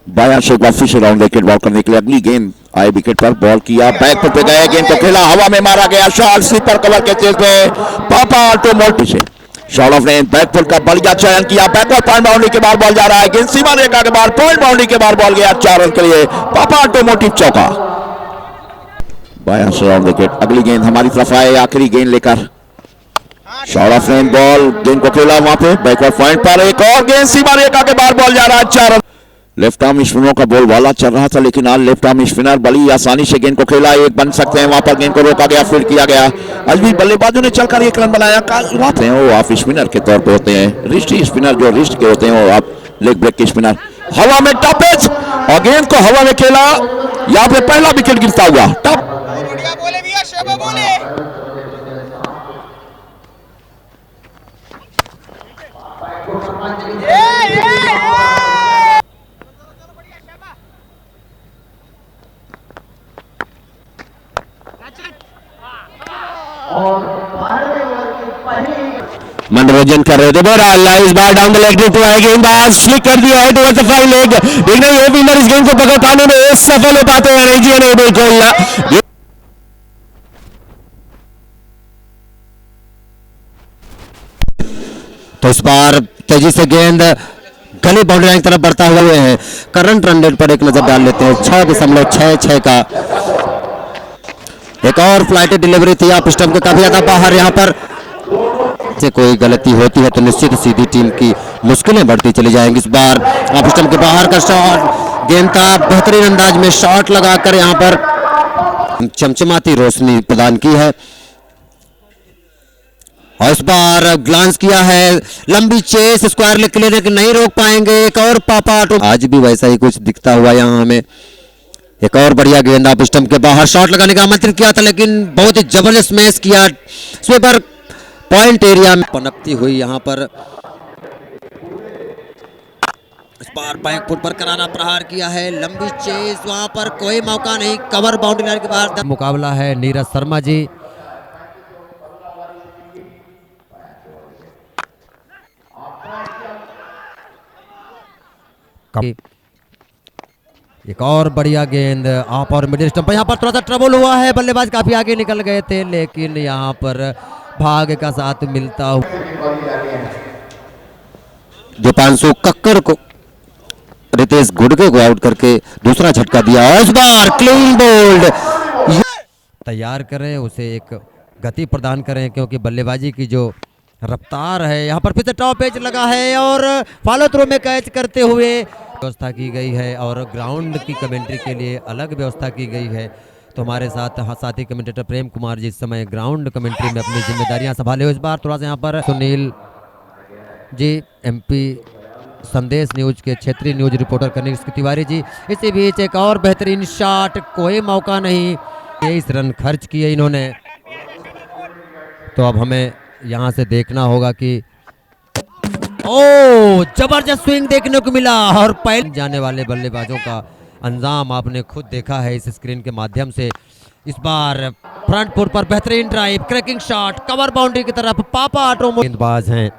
बाया शेख वापसी से राउंड विकेट बॉल करने के लिए अगली गेंद आए विकेट पर बॉल किया बैक पे गए गेंद को खेला हवा में मारा गया शॉट स्लीपर कवर के चेस में पापा ऑटोमोटिव से shot of range back full का बढ़िया चयन किया बैकवर्ड पॉइंट बाउंड्री के बाहर बॉल जा रहा है गेंद सीमा रेखा के बाहर पॉइंट बाउंड्री के बाहर बॉल गया 4 रन के लिए पापा ऑटोमोटिव चौका बाया से राउंड विकेट अगली गेंद हमारी तरफ आए आखिरी गेंद लेकर शॉट ऑफ रेंज बॉल गेंद को खेला वहां पे बैकवर्ड पॉइंट पर एक और गेंद सीमा रेखा के बाहर बॉल जा रहा है 4 रन लेफ्ट आर्म स्पिनरों का बॉल वाला चल रहा था लेकिन आज लेफ्ट आर्म स्पिनर बड़ी आसानी से गेंद को खेला एक बन सकते हैं वहां पर गेंद को रोका गया फील्ड किया गया आज भी बल्लेबाजों ने चलकर 1 रन बनाया होते हैं वो ऑफ स्पिनर के तौर पर होते हैं रिस्ट स्पिनर जो रिस्ट के होते हैं वो आप लेग ब्रेक के स्पिनर हवा में टपेज और गेंद को हवा में खेला यहाँ पे पहला विकेट गिरता हुआ टप मनोरंजन कर रहे थे बोरा इस बार डाउन द लेग टू आए गेंदबाज स्लिक कर दिया है टुवर्ड्स द फ्लाइंग लेग देखना ये विनर इस गेंद को पकड़ पाने में सफल हो पाते हैं नहीं जी नहीं बिल्कुल तो इस बार तेजी से गेंद गली बाउंड्री लाइन की तरफ बढ़ता हुए है करंट रन रेट पर एक नजर डाल लेते हैं 6.66 का एक और फ्लाइट डिलीवरी थी आप स्टंप के काफी ज्यादा बाहर यहाँ पर से कोई गलती होती है तो निश्चित सीधी टीम की मुश्किलें बढ़ती चली जाएंगी इस बार आप स्टंप के बाहर का शॉट गेंद का बेहतरीन अंदाज में शॉट लगाकर यहाँ पर चमचमाती रोशनी प्रदान की है और इस बार ग्लांस किया है लंबी चेस स्क्वायर लेग के लिए नहीं रोक पाएंगे एक और पापा आज भी वैसा ही कुछ दिखता हुआ यहाँ हमें एक और बढ़िया गेंद आप स्टंप के बाहर शॉट लगाने का आमंत्रित किया था लेकिन बहुत ही जबरदस्त मैच किया स्वीपर पॉइंट एरिया में पनपती हुई यहाँ पर इस बार बैक फुट पर करारा प्रहार किया है लंबी चेस वहां पर कोई मौका नहीं कवर बाउंड्री लाइन के बाहर मुकाबला है नीरज शर्मा जी एक और बढ़िया गेंद आप और मिडिल स्टंप यहाँ पर थोड़ा सा ट्रबल हुआ है बल्लेबाज काफी आगे निकल गए थे लेकिन यहाँ पर भाग्य का साथ मिलता हुआ दीपांशु कक्कर को रितेश गुडगे को आउट करके दूसरा झटका दिया और इस बार क्लीन बोल्ड तैयार करें उसे एक गति प्रदान करें क्योंकि बल्लेबाजी की जो रफ्तार है यहाँ पर फिर से टॉप एज लगा है और फॉलो थ्रो में कैच करते हुए व्यवस्था की गई है और ग्राउंड की कमेंट्री के लिए अलग व्यवस्था की गई है तो हमारे साथ साथी कमेंटेटर प्रेम कुमार जी इस समय ग्राउंड कमेंट्री में अपनी जिम्मेदारियां संभाले हुए इस बार थोड़ा सा यहाँ पर सुनील जी एमपी संदेश न्यूज के क्षेत्रीय न्यूज रिपोर्टर कनिष्क तिवारी जी इसी बीच एक और बेहतरीन शॉट कोई मौका नहीं 23 रन खर्च किए इन्होंने तो अब हमें यहाँ से देखना होगा कि ओ जबरदस्त स्विंग देखने को मिला और पहले जाने वाले बल्लेबाजों का अंजाम आपने खुद देखा है इस स्क्रीन के माध्यम से इस बार फ्रंट फुट पर बेहतरीन drive cracking shot cover boundary की तरफ पापा ऑटोमोटिव गेंदबाज हैं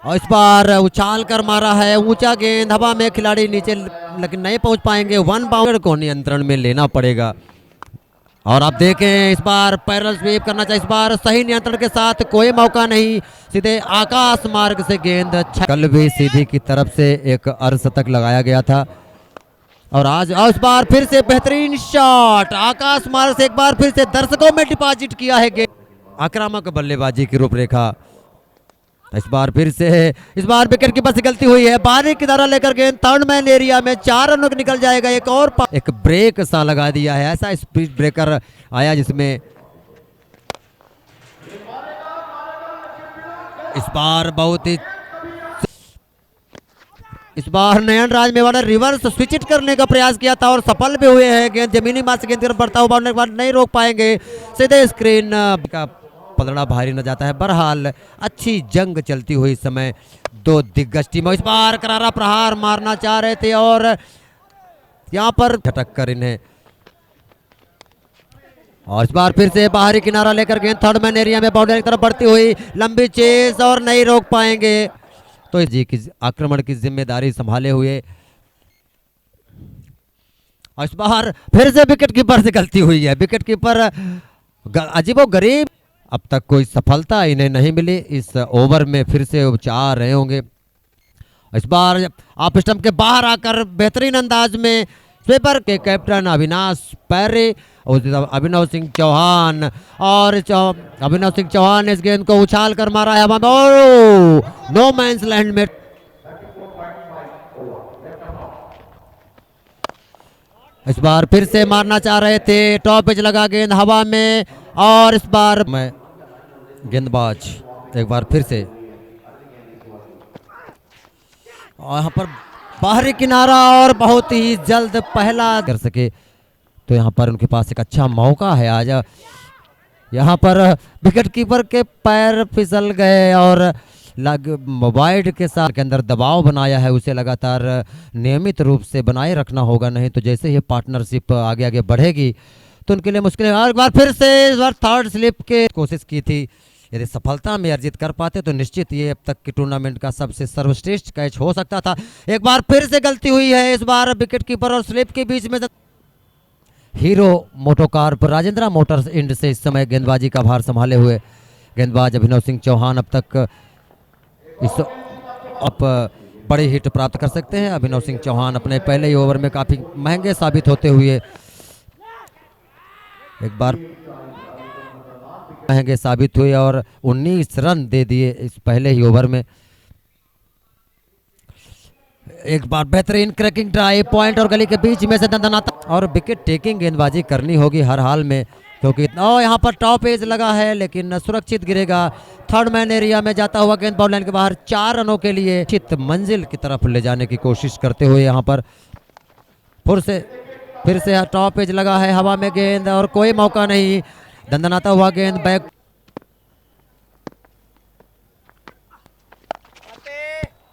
और इस बार उछाल कर मारा है ऊंचा गेंद हवा में खिलाड़ी नीचे लेकिन नहीं पहुंच पाएंगे वन बाउंडर को नियंत्रण में लेना पड़ेगा और आप देखें इस बार पैरल स्वीप करना चाहिए इस बार सही नियंत्रण के साथ कोई मौका नहीं सीधे आकाश मार्ग से गेंद कल भी सीधी की तरफ से एक अर्धशतक लगाया गया था और आज इस बार फिर से बेहतरीन शॉट आकाश मार्ग से एक बार फिर से दर्शकों में डिपॉजिट किया है गेंद आक्रामक बल्लेबाजी की रूपरेखा इस बार फिर से इस बार विकेट कीपर से गलती हुई है बाहरी किनारा लेकर गेंद थर्ड मैन एरिया में 4 रनों को निकल जाएगा एक और एक ब्रेक सा लगा दिया है ऐसा स्पीड ब्रेकर आया जिसमें इस बार बहुत ही इस बार नयन राज मेवाड़ा ने रिवर्स स्विच करने का प्रयास किया था और सफल भी हुए हैं गेंद जमीनी मार से गेंद की तरफ बढ़ता हुआ बाउंड्री के बाद नहीं रोक पाएंगे सीधे स्क्रीन का पलड़ा भारी न जाता है बहरहाल अच्छी जंग चलती हुई समय दो दिग्गज टीमों इस बार करारा प्रहार मारना चाह रहे थे और यहां पर झटक कर इन्हें और इस बार फिर से बाहरी किनारा लेकर गेंद थर्ड मैन एरिया में बाउंड्री की तरफ बढ़ती हुई लंबी चेस और नहीं रोक पाएंगे तो जी की आक्रमण की जिम्मेदारी संभाले हुए और इस बार फिर से विकेट कीपर से गलती हुई है। विकेट कीपर अजीबो गरीब, अब तक कोई सफलता इन्हें नहीं मिली। इस ओवर में फिर से उपचार रहे होंगे। इस बार आप स्टंप के बाहर आकर बेहतरीन अंदाज में स्वीपर के कैप्टन अविनाश पैरे और अभिनव सिंह चौहान, और अभिनव सिंह चौहान ने इस गेंद को उछाल कर मारा है नो मैंस लैंड में। इस बार फिर से मारना चाह रहे थे, टॉप पिच लगा गेंद हवा में, और इस बार मैं गेंदबाज एक बार फिर से और यहाँ पर बाहरी किनारा और बहुत ही जल्द पहला कर सके, तो यहाँ पर उनके पास एक अच्छा मौका है। आज यहाँ पर विकेट कीपर के पैर फिसल गए और वाइड के साथ के अंदर दबाव बनाया है, उसे लगातार नियमित रूप से बनाए रखना होगा, नहीं तो जैसे ही पार्टनरशिप आगे आगे बढ़ेगी तो उनके लिए मुश्किल है। और एक बार फिर से इस बार थर्ड स्लिप के कोशिश की थी, यदि सफलता में अर्जित कर पाते तो निश्चित ये अब तक के टूर्नामेंट का सबसे सर्वश्रेष्ठ कैच हो सकता था। एक बार फिर से गलती हुई है, इस बार विकेट कीपर और स्लिप के बीच में। हीरो मोटोकॉर्प राजेंद्र मोटर्स इंड से इस समय गेंदबाजी का भार संभाले हुए गेंदबाज अभिनव सिंह चौहान अब तक बड़ी हिट प्राप्त कर सकते हैं। अभिनव सिंह चौहान अपने पहले ही ओवर में काफी महंगे साबित होते हुए एक बार महंगे साबित हुए और 19 रन दे दिए इस पहले ही ओवर में। एक बार बेहतरीन क्रैकिंग ड्राइव, पॉइंट और गली के बीच में से दंदनाता और विकेट टेकिंग गेंदबाजी करनी होगी हर हाल में, क्योंकि यहाँ पर टॉप एज लगा है लेकिन सुरक्षित गिरेगा। थर्ड मैन एरिया में जाता हुआ गेंद बाउंड्री लाइन के बाहर 4 रनों के लिए चित मंजिल की तरफ ले जाने की कोशिश करते हुए यहाँ पर फिर से टॉप एज लगा है, हवा में गेंद और कोई मौका नहीं, दंदनाता हुआ गेंद बैक,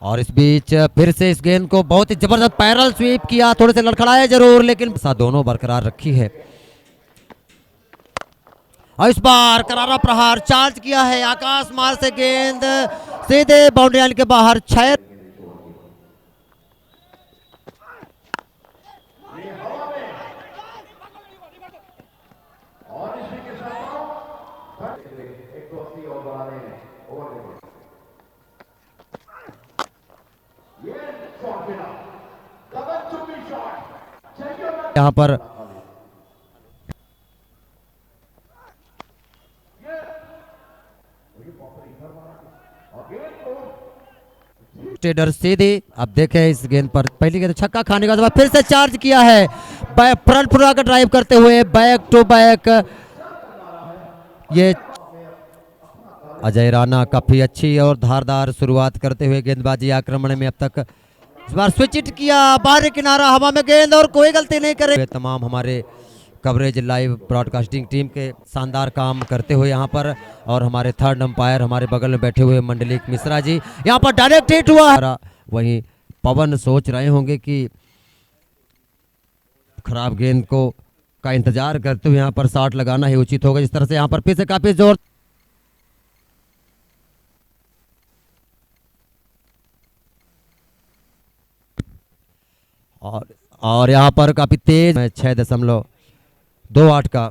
और इस बीच फिर से इस गेंद को बहुत ही जबरदस्त पैरल स्वीप किया, थोड़े से लड़खड़ाए जरूर लेकिन साथ दोनों बरकरार रखी है। और इस बार करारा प्रहार चार्ज किया है, आकाश मार से गेंद सीधे बाउंड्री लाइन के बाहर 6। यहाँ पर स्टेडर सीधी, अब देखें इस गेंद पर पहली गेंद छक्का खाने के बाद फिर से चार्ज किया है, फ्रंट फुट आकर ड्राइव करते हुए बैक टू बैक। ये अजय राणा काफी अच्छी और धारदार शुरुआत करते हुए गेंदबाजी आक्रमण में अब तक इस बार स्विच हिट किया, बाहरी किनारा हवा में गेंद और कोई गलती नहीं करे। तमाम हमारे कवरेज लाइव ब्रॉडकास्टिंग टीम के शानदार काम करते हुए यहाँ पर, और हमारे थर्ड अंपायर हमारे बगल में बैठे हुए मंडलिक मिश्रा जी, यहाँ पर डायरेक्ट हिट हुआ। वहीं पवन सोच रहे होंगे कि खराब गेंद को का इंतजार करते हुए यहाँ पर शॉट लगाना ही उचित होगा। इस तरह से यहाँ पर फिर से काफी जोर और यहाँ पर काफी तेज 6.28 का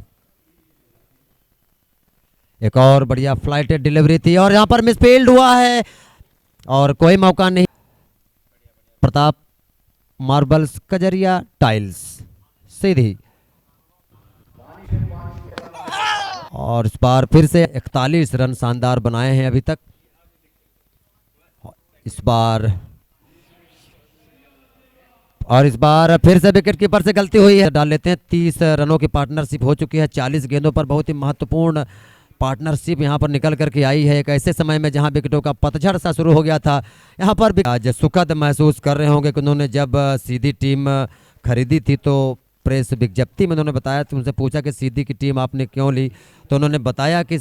एक और बढ़िया फ्लाइटेड डिलीवरी थी और यहाँ पर मिसफील्ड हुआ है और कोई मौका नहीं। प्रताप मार्बल्स कजरिया टाइल्स सीधी, और इस बार फिर से 41 रन शानदार बनाए हैं अभी तक। इस बार फिर से विकेट कीपर से गलती हुई है, डाल लेते हैं। 30 रनों की पार्टनरशिप हो चुकी है, 40 गेंदों पर बहुत ही महत्वपूर्ण पार्टनरशिप यहां पर निकल करके आई है एक ऐसे समय में जहां विकेटों का पतझड़ सा शुरू हो गया था। यहां पर आज सुखद महसूस कर रहे होंगे कि उन्होंने जब सीधी टीम खरीदी थी तो प्रेस विज्ञप्ति में उन्होंने बताया, तो उनसे पूछा कि सीधी की टीम आपने क्यों ली, तो उन्होंने बताया कि